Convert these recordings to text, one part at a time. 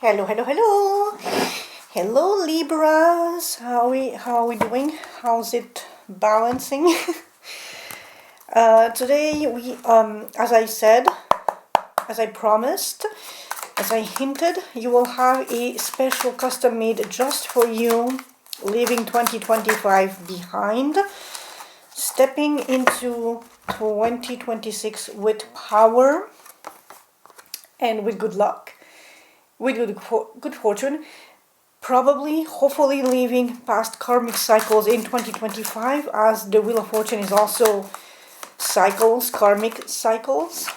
Hello, hello, hello. Hello, Libras. How are we doing? How's it balancing? Today we as I said, as I promised, as I hinted, you will have a special custom made just for you, leaving 2025 behind, stepping into 2026 with power and with good luck, with good fortune, probably, hopefully leaving past karmic cycles in 2025, as the Wheel of Fortune is also cycles, karmic cycles.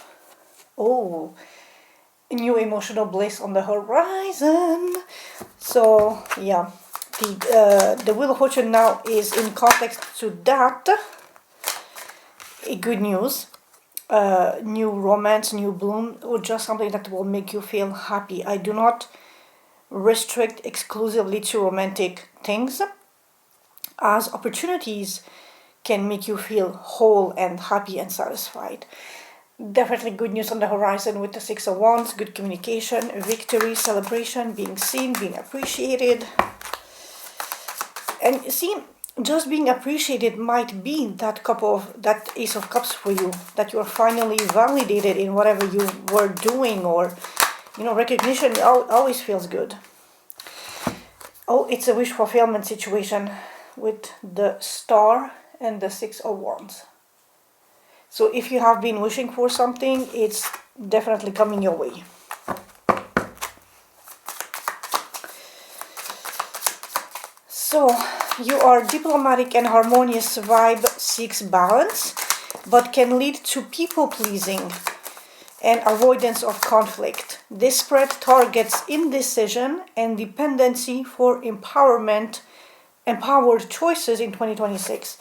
Oh, new emotional bliss on the horizon. So yeah, the Wheel of Fortune now is in context to that. A good news. New romance, new bloom, or just something that will make you feel happy. I do not restrict exclusively to romantic things, as opportunities can make you feel whole and happy and satisfied. Definitely good news on the horizon with the Six of Wands, good communication, victory, celebration, being seen, being appreciated. And see, just being appreciated might be that Ace of Cups for you, that you are finally validated in whatever you were doing, or recognition always feels good. Oh, it's a wish fulfillment situation with the Star and the Six of Wands. So if you have been wishing for something, it's definitely coming your way. So you are diplomatic and harmonious vibe seeks balance, but can lead to people pleasing and avoidance of conflict. This spread targets indecision and dependency for empowered choices in 2026.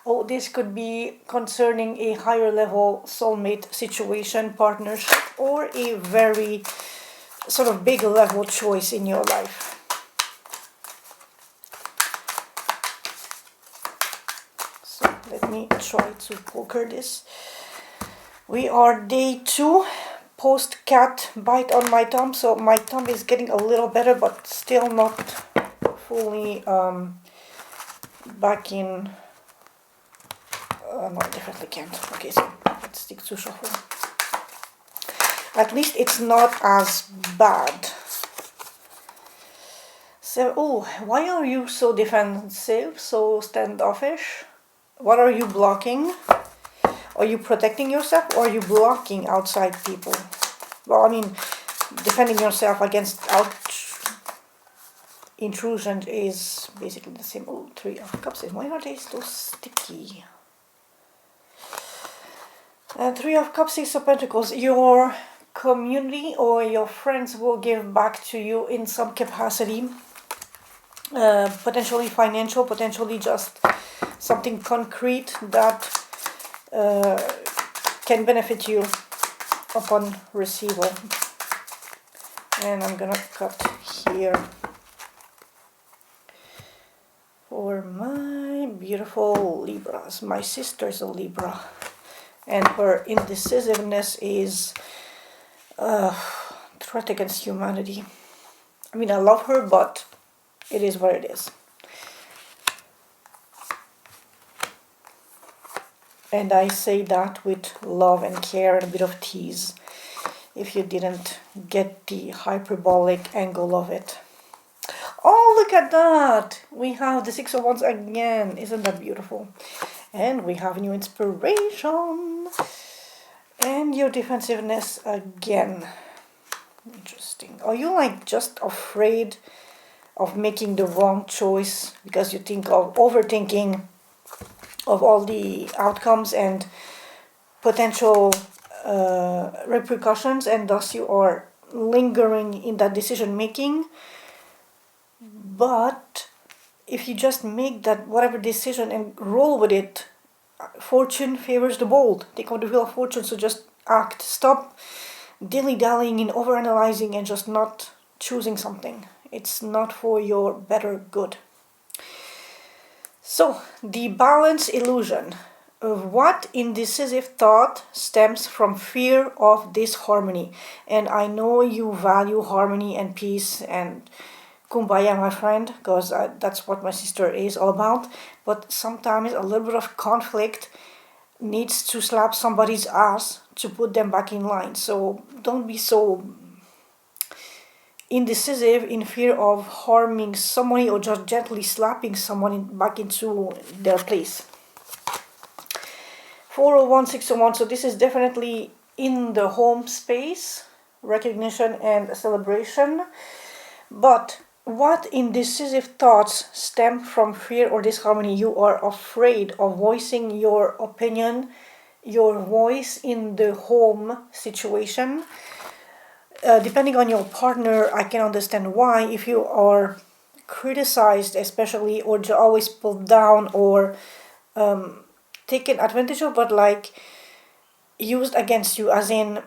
Oh, this could be concerning a higher level soulmate situation, partnership, or a very sort of big level choice in your life. So let me try to poker this. We are day 2 post cat bite on my thumb, so my thumb is getting a little better, but still not fully back in. No, I definitely can't. Okay, so let's stick to shuffle. At least it's not as bad. So, oh, why are you so defensive, so standoffish? What are you blocking? Are you protecting yourself, or are you blocking outside people? Well, I mean, defending yourself against intrusion is basically the same. Oh, Three of Cups. Why are they so sticky? Three of Cups, Six of Pentacles. Your community or your friends will give back to you in some capacity. Potentially financial, potentially just something concrete that can benefit you upon receival. And I'm gonna cut here for my beautiful Libras. My sister's a Libra, and her indecisiveness is a threat against humanity. I mean, I love her, but it is what it is. And I say that with love and care and a bit of tease, if you didn't get the hyperbolic angle of it. Oh, look at that! We have the Six of Wands again. Isn't that beautiful? And we have new inspiration. And your defensiveness again. Interesting. Are you like just afraid of making the wrong choice because you think of overthinking of all the outcomes and potential repercussions, and thus you are lingering in that decision making? But if you just make that whatever decision and roll with it, fortune favors the bold. Take on the Wheel of Fortune, so just act. Stop dilly-dallying and overanalyzing and just not choosing something. It's not for your better good. So, the balance illusion. what indecisive thought stems from fear of disharmony? And I know you value harmony and peace and kumbaya, my friend, because that's what my sister is all about. But sometimes a little bit of conflict needs to slap somebody's ass to put them back in line. So don't be so indecisive in fear of harming somebody or just gently slapping someone back into their place. 401, 601, so this is definitely in the home space, recognition and celebration. But what indecisive thoughts stem from fear or disharmony? You are afraid of voicing your opinion, your voice in the home situation. Depending on your partner, I can understand why. If you are criticized especially, or always pulled down, or taken advantage of, but like used against you, as in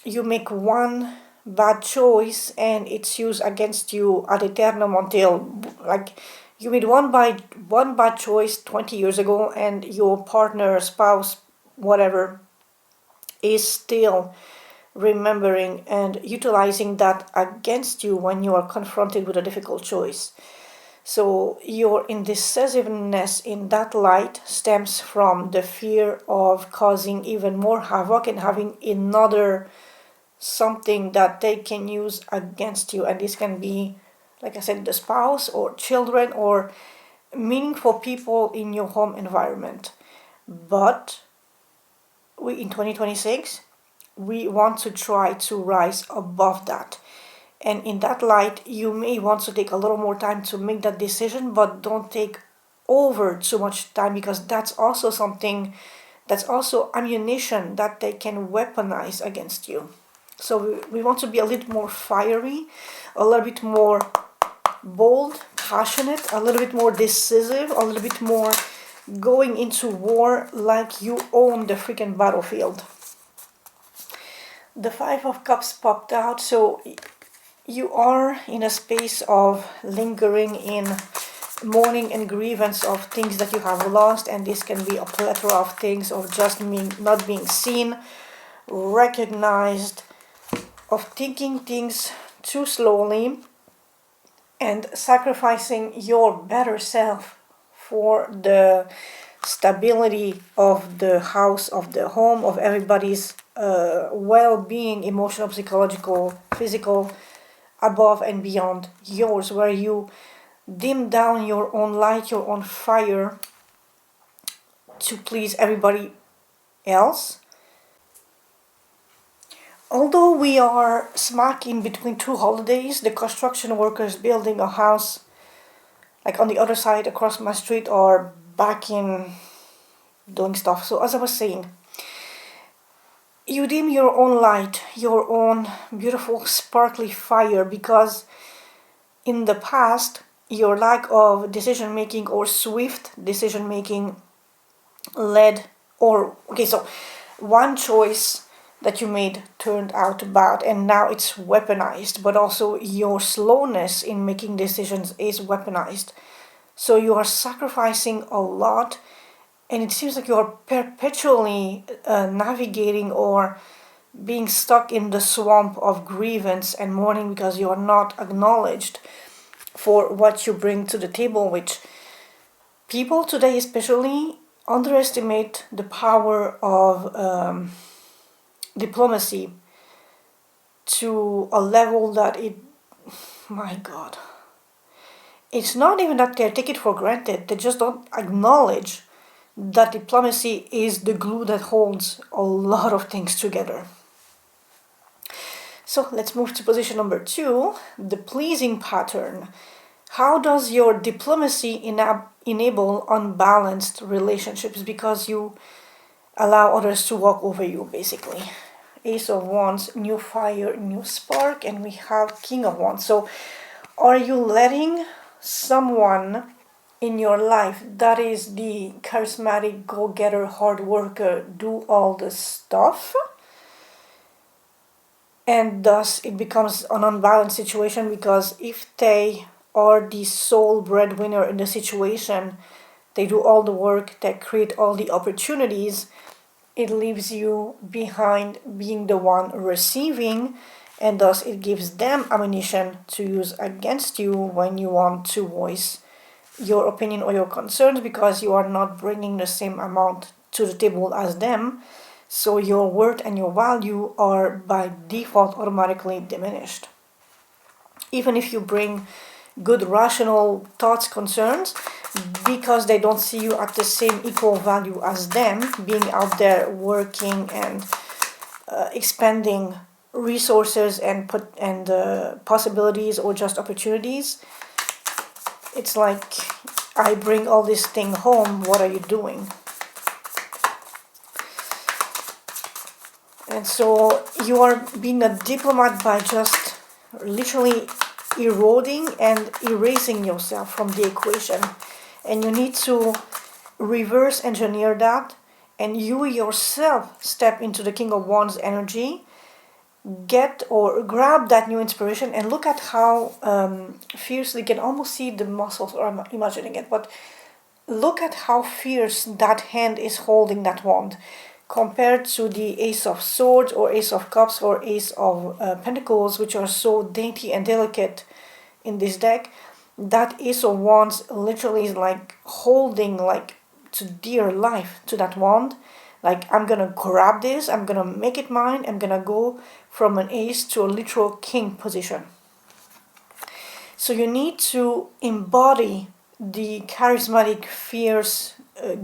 you make one bad choice and it's used against you ad eternum until, like, you made one bad choice 20 years ago and your partner, spouse, whatever, is still remembering and utilizing that against you when you are confronted with a difficult choice. So your indecisiveness in that light stems from the fear of causing even more havoc and having another something that they can use against you. And this can be, like I said, the spouse or children or meaningful people in your home environment. But in 2026, we want to try to rise above that. And in that light, you may want to take a little more time to make that decision, but don't take over too much time, because that's also something, that's also ammunition that they can weaponize against you. So we want to be a little more fiery, a little bit more bold, passionate, a little bit more decisive, a little bit more going into war like you own the freaking battlefield. The Five of Cups popped out, so you are in a space of lingering in mourning and grievance of things that you have lost, and this can be a plethora of things, of just not being seen, recognized, of taking things too slowly, and sacrificing your better self for the stability of the house, of the home, of everybody's well-being, emotional, psychological, physical, above and beyond yours, where you dim down your own light, your own fire to please everybody else. Although we are smack in between two holidays, the construction workers building a house, like on the other side across my street, are back in doing stuff. So as I was saying, you dim your own light, your own beautiful sparkly fire, because in the past your lack of decision making or swift decision making led, or okay, so one choice that you made turned out bad and now it's weaponized, but also your slowness in making decisions is weaponized. So you are sacrificing a lot, and it seems like you are perpetually navigating or being stuck in the swamp of grievance and mourning because you are not acknowledged for what you bring to the table, which people today especially underestimate the power of diplomacy to a level that my God, it's not even that they take it for granted, they just don't acknowledge that diplomacy is the glue that holds a lot of things together. So let's move to position number 2, the pleasing pattern. How does your diplomacy enable unbalanced relationships? Because you allow others to walk over you, basically. Ace of Wands, new fire, new spark, and we have King of Wands. So are you letting someone in your life that is the charismatic, go-getter, hard worker do all the stuff? And thus it becomes an unbalanced situation, because if they are the sole breadwinner in the situation, they do all the work, they create all the opportunities. It leaves you behind being the one receiving, and thus it gives them ammunition to use against you when you want to voice your opinion or your concerns, because you are not bringing the same amount to the table as them. So your worth and your value are by default automatically diminished. Even if you bring good rational thoughts, concerns, because they don't see you at the same equal value as them, being out there working and expanding resources and possibilities or just opportunities. It's like, I bring all this thing home, what are you doing? And so you are being a diplomat by just literally eroding and erasing yourself from the equation. And you need to reverse engineer that, and you yourself step into the King of Wands energy, get or grab that new inspiration, and look at how fiercely, you can almost see the muscles, or I'm imagining it, but look at how fierce that hand is holding that wand compared to the Ace of Swords or Ace of Cups or Ace of Pentacles, which are so dainty and delicate in this deck. That Ace of Wands literally is like holding like to dear life to that wand. Like, I'm gonna grab this, I'm gonna make it mine, I'm gonna go from an ace to a literal king position. So you need to embody the charismatic, fierce,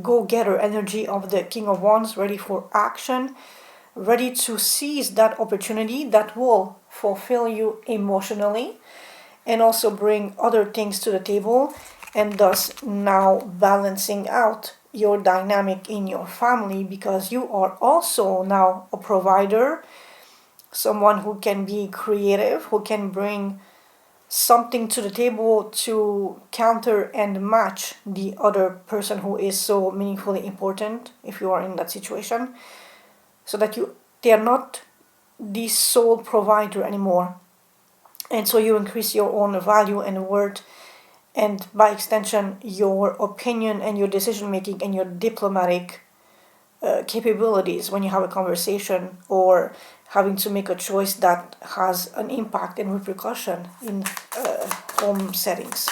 go-getter energy of the King of Wands, ready for action, ready to seize that opportunity that will fulfill you emotionally and also bring other things to the table, and thus now balancing out your dynamic in your family, because you are also now a provider, someone who can be creative, who can bring something to the table to counter and match the other person who is so meaningfully important if you are in that situation, so that they are not the sole provider anymore. And so you increase your own value and worth, and by extension your opinion and your decision making and your diplomatic capabilities when you have a conversation or having to make a choice that has an impact and repercussion in home settings.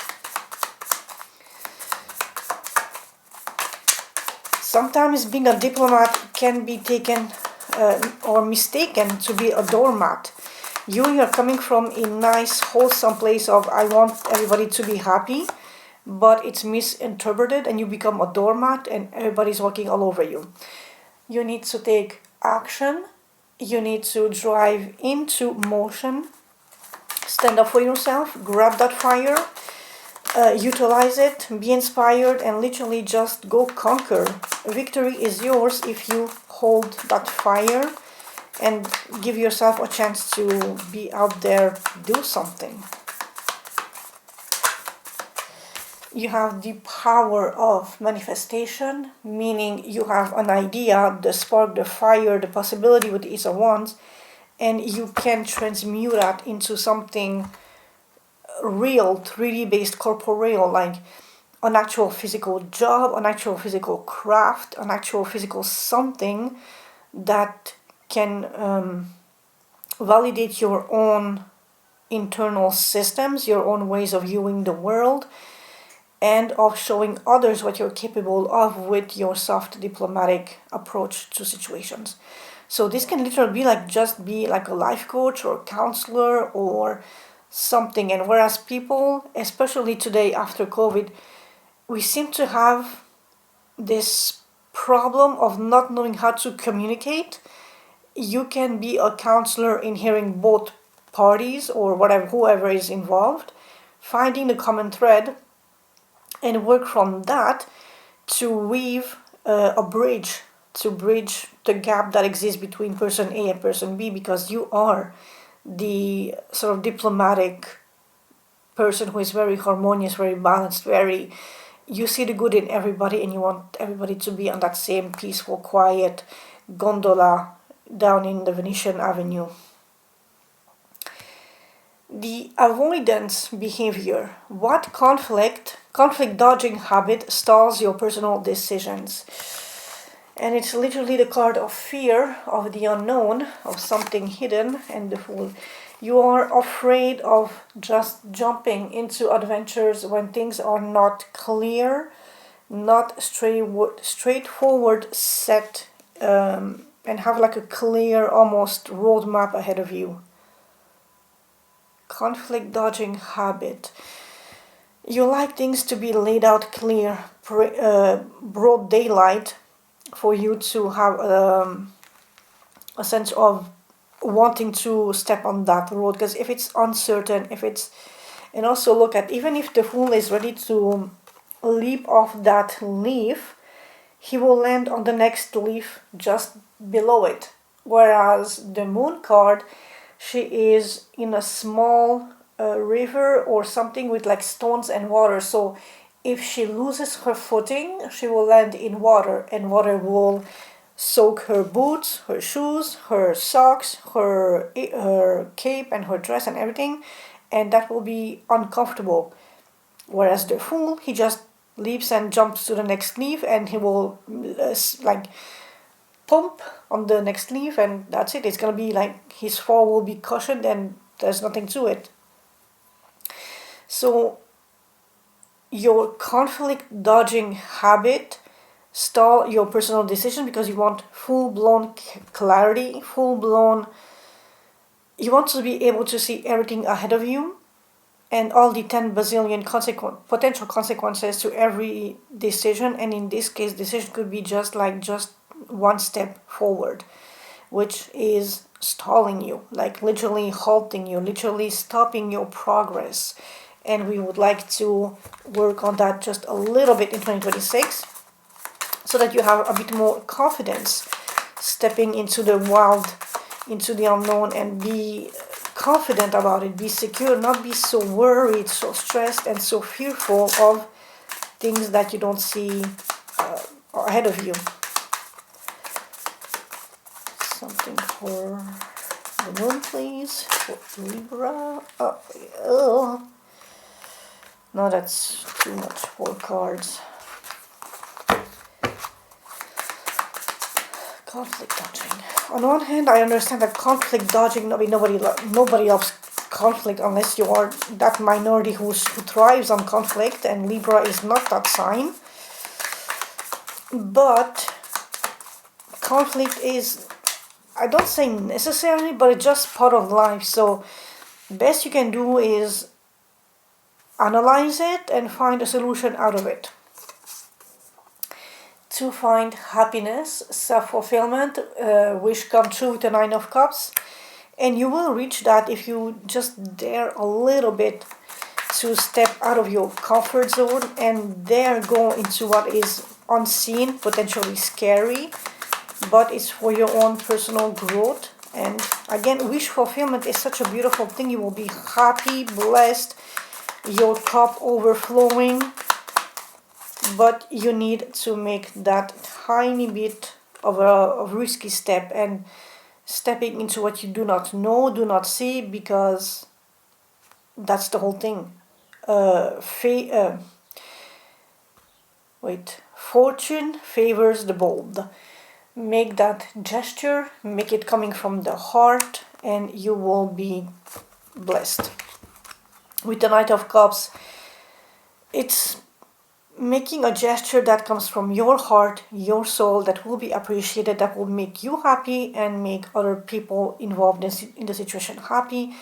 Sometimes being a diplomat can be taken or mistaken to be a doormat. You're coming from a nice, wholesome place of, I want everybody to be happy, but it's misinterpreted and you become a doormat and everybody's walking all over you. You need to take action. You need to drive into motion. Stand up for yourself. Grab that fire. Utilize it. Be inspired and literally just go conquer. Victory is yours if you hold that fire and give yourself a chance to be out there, do something. You have the power of manifestation, meaning you have an idea, the spark, the fire, the possibility with the Ace of Wands, and you can transmute that into something real, 3D based, corporeal, like an actual physical job, an actual physical craft, an actual physical something that can validate your own internal systems, your own ways of viewing the world, and of showing others what you're capable of with your soft diplomatic approach to situations. So this can literally be like, just be like a life coach or counselor or something. And whereas people, especially today after COVID, we seem to have this problem of not knowing how to communicate. You can be a counselor in hearing both parties or whatever, whoever is involved, finding the common thread and work from that to weave a bridge, to bridge the gap that exists between person A and person B, because you are the sort of diplomatic person who is very harmonious, very balanced, you see the good in everybody and you want everybody to be on that same peaceful, quiet gondola down in the Venetian Avenue. The avoidance behavior. What conflict conflict dodging habit stalls your personal decisions. And it's literally the card of fear, of the unknown, of something hidden, and the Fool. You are afraid of just jumping into adventures when things are not clear, not straightforward set, and have like a clear, almost roadmap ahead of you. Conflict dodging habit. You like things to be laid out clear, broad daylight, for you to have a sense of wanting to step on that road. Because if it's uncertain, and also look at, even if the Fool is ready to leap off that leaf, he will land on the next leaf just below it. Whereas the Moon card, she is in a small river or something with like stones and water. So if she loses her footing, she will land in water, and water will soak her boots, her shoes, her socks, her cape and her dress and everything, and that will be uncomfortable. Whereas the Fool, he just leaps and jumps to the next leaf, and he will like pump on the next leaf, and that's it. It's gonna be like his fall will be cushioned, and there's nothing to it. So your conflict dodging habit stall your personal decision because you want full-blown clarity, you want to be able to see everything ahead of you and all the 10 bazillion potential consequences to every decision. And in this case, decision could be just one step forward, which is stalling you, like literally halting you, literally stopping your progress. And we would like to work on that just a little bit in 2026 so that you have a bit more confidence stepping into the wild, into the unknown, and be confident about it, be secure, not be so worried, so stressed, and so fearful of things that you don't see ahead of you. Something for the Moon, please, for Libra. Oh. No, that's too much, 4 cards. Conflict dodging. On one hand, I understand that conflict dodging, nobody loves conflict unless you are that minority who thrives on conflict, and Libra is not that sign. But conflict is, I don't say necessary, but it's just part of life. So best you can do is analyze it and find a solution out of it. To find happiness, self-fulfillment, wish come true with the 9 of Cups. And you will reach that if you just dare a little bit to step out of your comfort zone and dare go into what is unseen, potentially scary, but it's for your own personal growth. And again, wish fulfillment is such a beautiful thing. You will be happy, blessed, your cup overflowing, but you need to make that tiny bit of a risky step, and stepping into what you do not know, do not see, because that's the whole thing. Fortune favors the bold. Make that gesture, make it coming from the heart, and you will be blessed. With the Knight of Cups, it's making a gesture that comes from your heart, your soul, that will be appreciated, that will make you happy and make other people involved in the situation happy.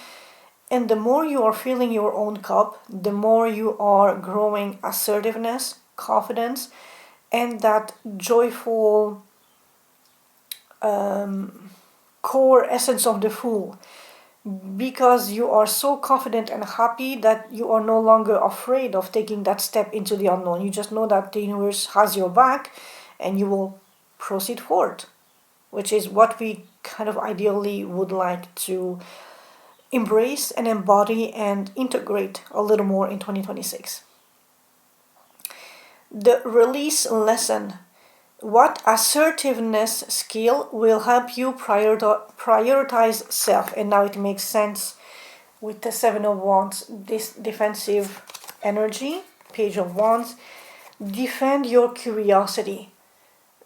And the more you are filling your own cup, the more you are growing assertiveness, confidence, and that joyful core essence of the Fool. Because you are so confident and happy that you are no longer afraid of taking that step into the unknown. You just know that the universe has your back and you will proceed forward, which is what we kind of ideally would like to embrace and embody and integrate a little more in 2026. The release lesson. What assertiveness skill will help you prioritize self? And now it makes sense with the 7 of Wands, this defensive energy. Page of Wands. Defend your curiosity.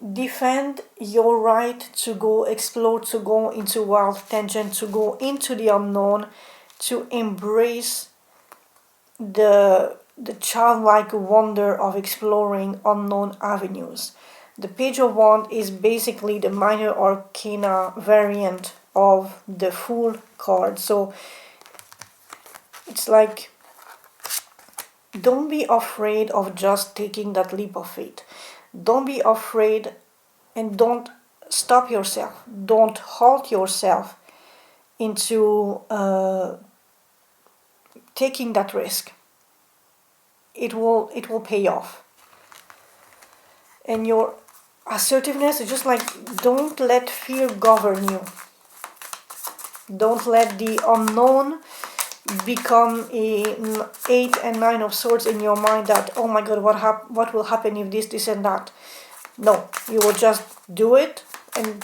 Defend your right to go explore, to go into wild tangent, to go into the unknown, to embrace the childlike wonder of exploring unknown avenues. The Page of Wands is basically the minor arcana variant of the Fool card. So it's like, don't be afraid of just taking that leap of faith. Don't be afraid, and don't stop yourself. Don't halt yourself into taking that risk. It will pay off. And your assertiveness is just like, don't let fear govern you. Don't let the unknown become a 8 and 9 of swords in your mind, that, oh my god, what will happen if this and that. No, you will just do it, and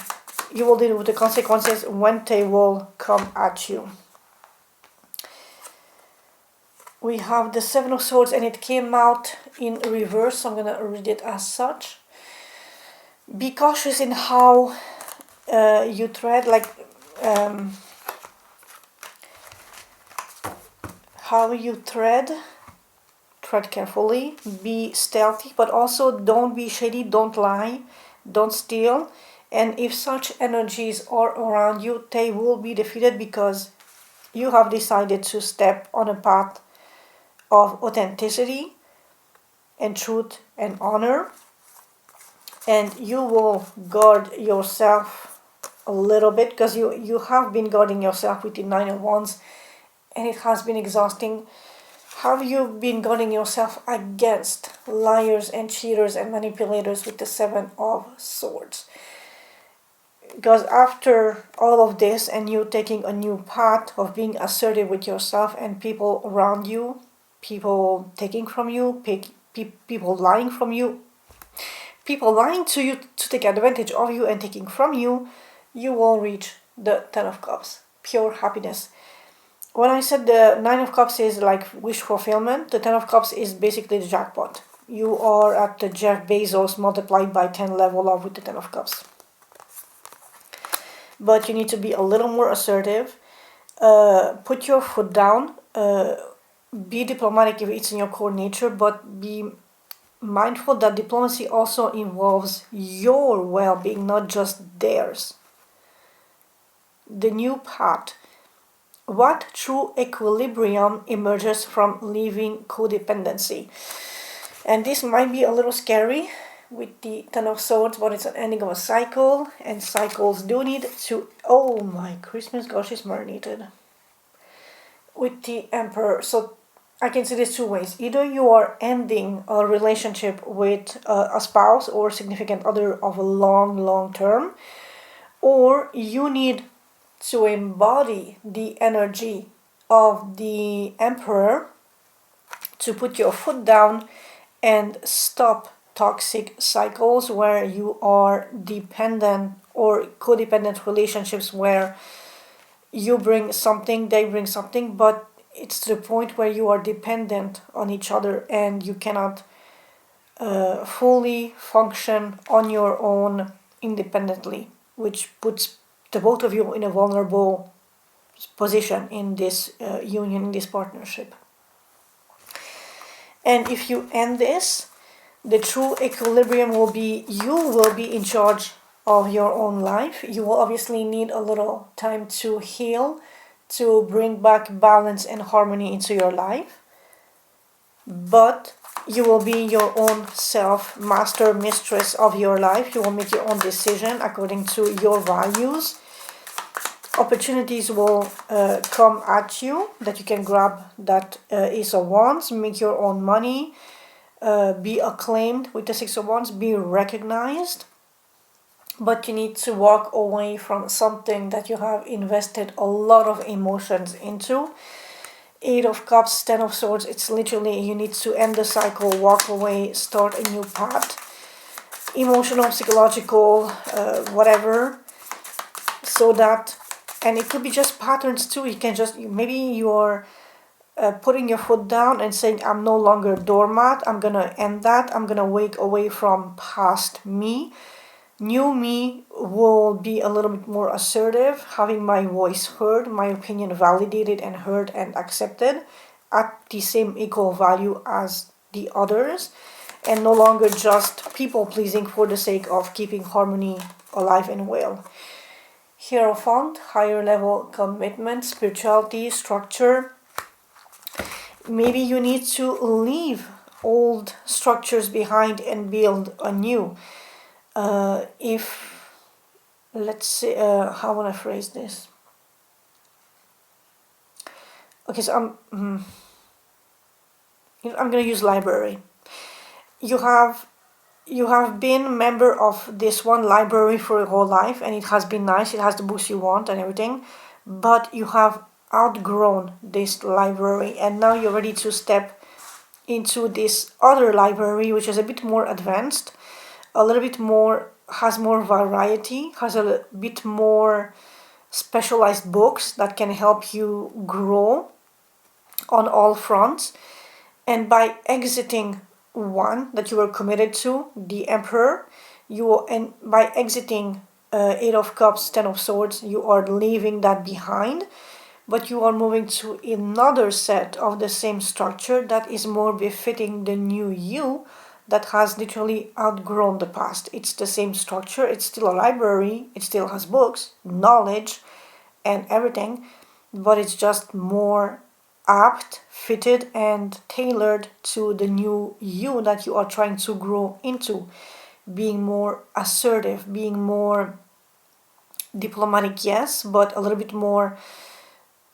you will deal with the consequences when they will come at you. We have the 7 of swords, and it came out in reverse, so I'm gonna read it as such. Be cautious in how you tread, like how you tread carefully, be stealthy, but also don't be shady, don't lie, don't steal. And if such energies are around you, they will be defeated, because you have decided to step on a path of authenticity and truth and honor. And you will guard yourself a little bit, because you have been guarding yourself with the 9 of Wands, and it has been exhausting. Have you been guarding yourself against liars and cheaters and manipulators with the 7 of Swords? Because after all of this, and you taking a new path of being assertive with yourself, and people around you, people taking from you, people lying from you, people lying to you to take advantage of you and taking from you, you will reach the 10 of Cups. Pure happiness. When I said the 9 of Cups is like wish fulfillment, the 10 of Cups is basically the jackpot. You are at the Jeff Bezos multiplied by 10 level of with the 10 of Cups. But you need to be a little more assertive. Put your foot down. Be diplomatic if it's in your core nature, but be mindful that diplomacy also involves your well-being, not just theirs. The new path. What true equilibrium emerges from leaving codependency? And this might be a little scary with the 10 of Swords, but it's an ending of a cycle, and cycles do need to... Oh my Christmas, gosh, is marinated. With the Emperor. So I can see this two ways. Either you are ending a relationship with a spouse or significant other of a long term, or you need to embody the energy of the Emperor to put your foot down and stop toxic cycles where you are dependent, or codependent relationships where you bring something, they bring something, but it's the point where you are dependent on each other and you cannot fully function on your own independently, which puts the both of you in a vulnerable position in this union, in this partnership. And if you end this, the true equilibrium will be, you will be in charge of your own life. You will obviously need a little time to heal, to bring back balance and harmony into your life. But you will be your own self, master, mistress of your life. You will make your own decision according to your values. Opportunities will come at you that you can grab, that Ace of Wands, make your own money, be acclaimed with the 6 of Wands, be recognized. But you need to walk away from something that you have invested a lot of emotions into. 8 of Cups, 10 of Swords, it's literally you need to end the cycle, walk away, start a new path. Emotional, psychological, whatever. So that, and it could be just patterns too. You can just, maybe you are putting your foot down and saying, I'm no longer a doormat, I'm gonna end that, I'm gonna wake away from past me. New me will be a little bit more assertive, having my voice heard, my opinion validated and heard and accepted at the same equal value as the others, and no longer just people pleasing for the sake of keeping harmony alive and well. Hierophant, higher level commitment, spirituality, structure. Maybe you need to leave old structures behind and build anew. If, let's say, how will I phrase this? Okay, so I'm going to use library. You have been member of this one library for your whole life, and it has been nice, it has the books you want and everything, but you have outgrown this library, and now you're ready to step into this other library, which is a bit more advanced, a little bit more, has more variety, has a bit more specialized books that can help you grow on all fronts. And by exiting one that you were committed to, the Emperor, and by exiting Eight of Cups, Ten of Swords, you are leaving that behind, but you are moving to another set of the same structure that is more befitting the new you that has literally outgrown the past. It's the same structure, it's still a library, it still has books, knowledge, and everything, but it's just more apt, fitted, and tailored to the new you that you are trying to grow into, being more assertive, being more diplomatic, yes, but a little bit more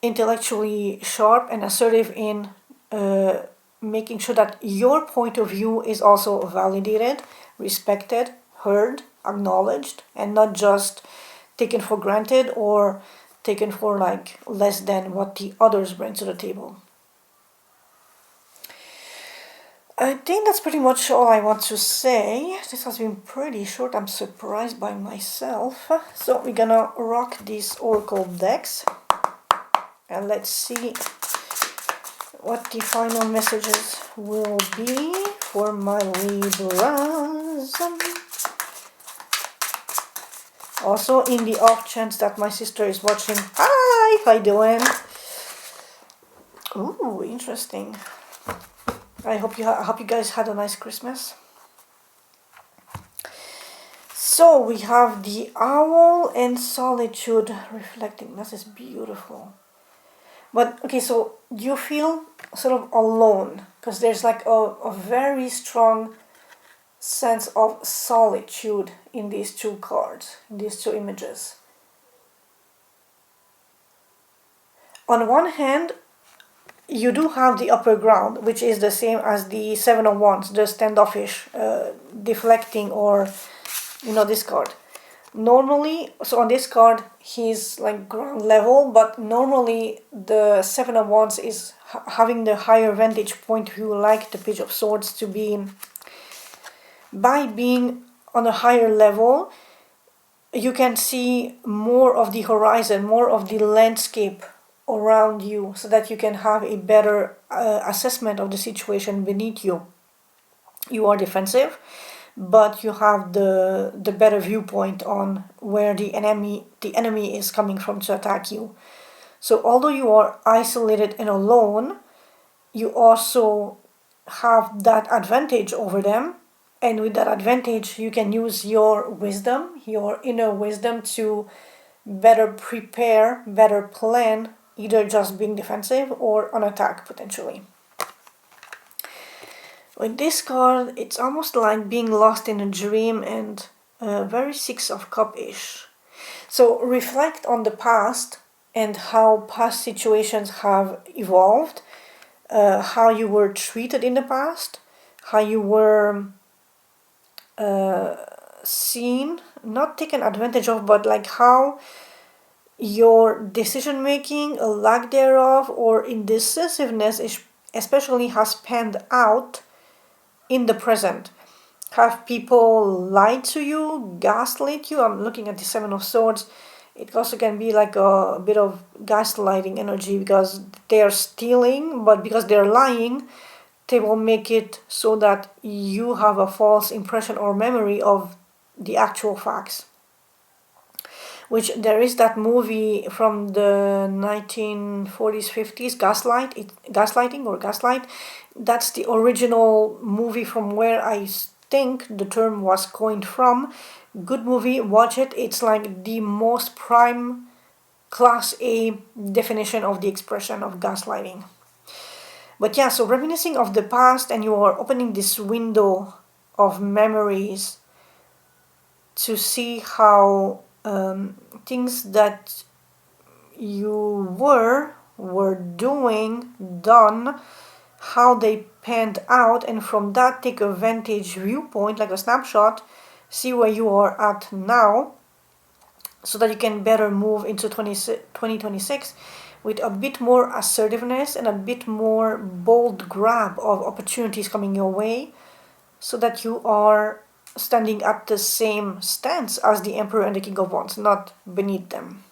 intellectually sharp and assertive in making sure that your point of view is also validated, respected, heard, acknowledged, and not just taken for granted or taken for like less than what the others bring to the table. I think that's pretty much all I want to say. This has been pretty short. I'm surprised by myself. So we're gonna rock these oracle decks and let's see what the final messages will be for my Libras. Also, in the off chance that my sister is watching, hi, how you doing? Ooh, interesting. I hope you guys had a nice Christmas. So we have the Owl and Solitude reflecting. This is beautiful. But okay, so do you feel sort of alone? Because there's like a very strong sense of solitude in these two cards, in these two images. On one hand, you do have the upper ground, which is the same as the Seven of Wands, the standoffish, deflecting, or, you know, this card. Normally, so on this card, he's like ground level, but normally the Seven of Wands is having the higher vantage point view, like the Page of Swords, to be. By being on a higher level, you can see more of the horizon, more of the landscape around you, so that you can have a better assessment of the situation beneath you. You are defensive, but you have the better viewpoint on where the enemy is coming from to attack you. So although you are isolated and alone, you also have that advantage over them, and with that advantage you can use your wisdom, your inner wisdom, to better prepare, better plan, either just being defensive or on attack potentially. With this card, it's almost like being lost in a dream, and very Six of Cups-ish. So reflect on the past and how past situations have evolved, how you were treated in the past, how you were seen, not taken advantage of, but like how your decision making, a lack thereof, or indecisiveness especially has panned out in the present. Have people lied to you, gaslit you? I'm looking at the Seven of Swords, It also can be like a bit of gaslighting energy, because they are stealing, but because they're lying, they will make it so that you have a false impression or memory of the actual facts. Which there is that movie from the 1940s, 50s, Gaslighting or Gaslight. That's the original movie from where I think the term was coined from. Good movie, watch it. It's like the most prime class A definition of the expression of gaslighting. But yeah, so reminiscing of the past, and you are opening this window of memories to see how things that you were doing, done, how they panned out, and from that take a vantage viewpoint, like a snapshot, see where you are at now, so that you can better move into 2026 with a bit more assertiveness and a bit more bold grab of opportunities coming your way, so that you are standing at the same stance as the Emperor and the King of Wands, not beneath them.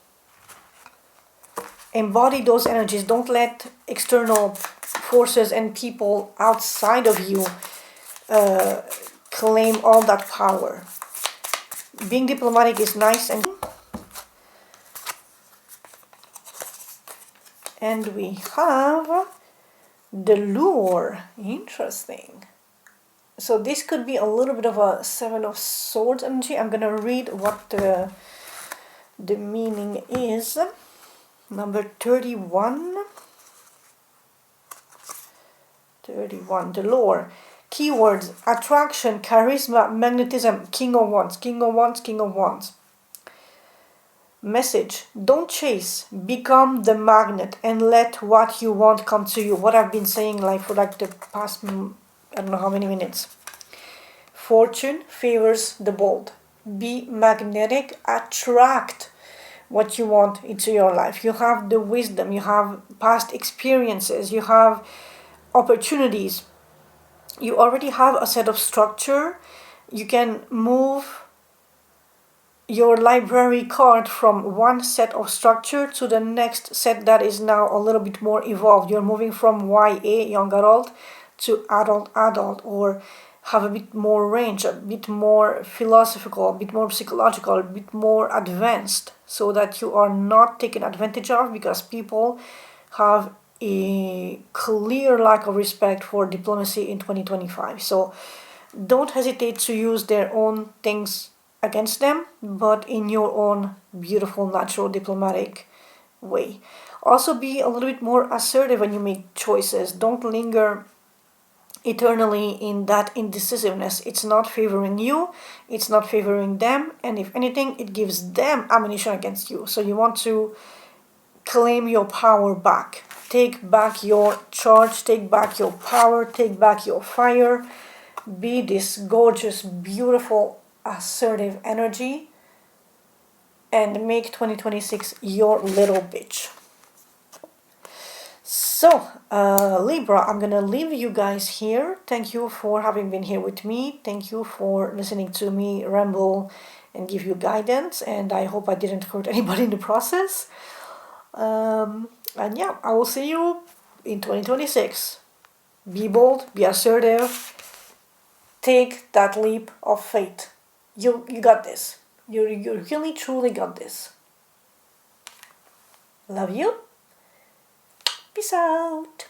Embody those energies. Don't let external forces and people outside of you claim all that power. Being diplomatic is nice, and we have the lure. Interesting. So this could be a little bit of a Seven of Swords energy. I'm gonna read what the meaning is. Number 31. 31. The lure. Keywords: attraction, charisma, magnetism. King of Wands, King of Wands, King of Wands. Message: don't chase, become the magnet and let what you want come to you. What I've been saying like for like the past I don't know how many minutes. Fortune favors the bold. Be magnetic, attract what you want into your life. You have the wisdom, you have past experiences, you have opportunities. You already have a set of structure. You can move your library card from one set of structure to the next set that is now a little bit more evolved. You're moving from YA, young adult, to adult, or have a bit more range, a bit more philosophical, a bit more psychological, a bit more advanced, so that you are not taken advantage of, because people have a clear lack of respect for diplomacy in 2025. So don't hesitate to use their own things against them, but in your own beautiful, natural, diplomatic way. Also be a little bit more assertive when you make choices. Don't linger eternally in that indecisiveness. It's not favoring you, it's not favoring them, and if anything, it gives them ammunition against you. So you want to claim your power back. Take back your charge, take back your power, take back your fire. Be this gorgeous, beautiful, assertive energy, and make 2026 your little bitch. So, Libra, I'm gonna leave you guys here. Thank you for having been here with me. Thank you for listening to me ramble and give you guidance. And I hope I didn't hurt anybody in the process. And yeah, I will see you in 2026. Be bold, be assertive. Take that leap of faith. You got this. You really, truly got this. Love you. Peace out.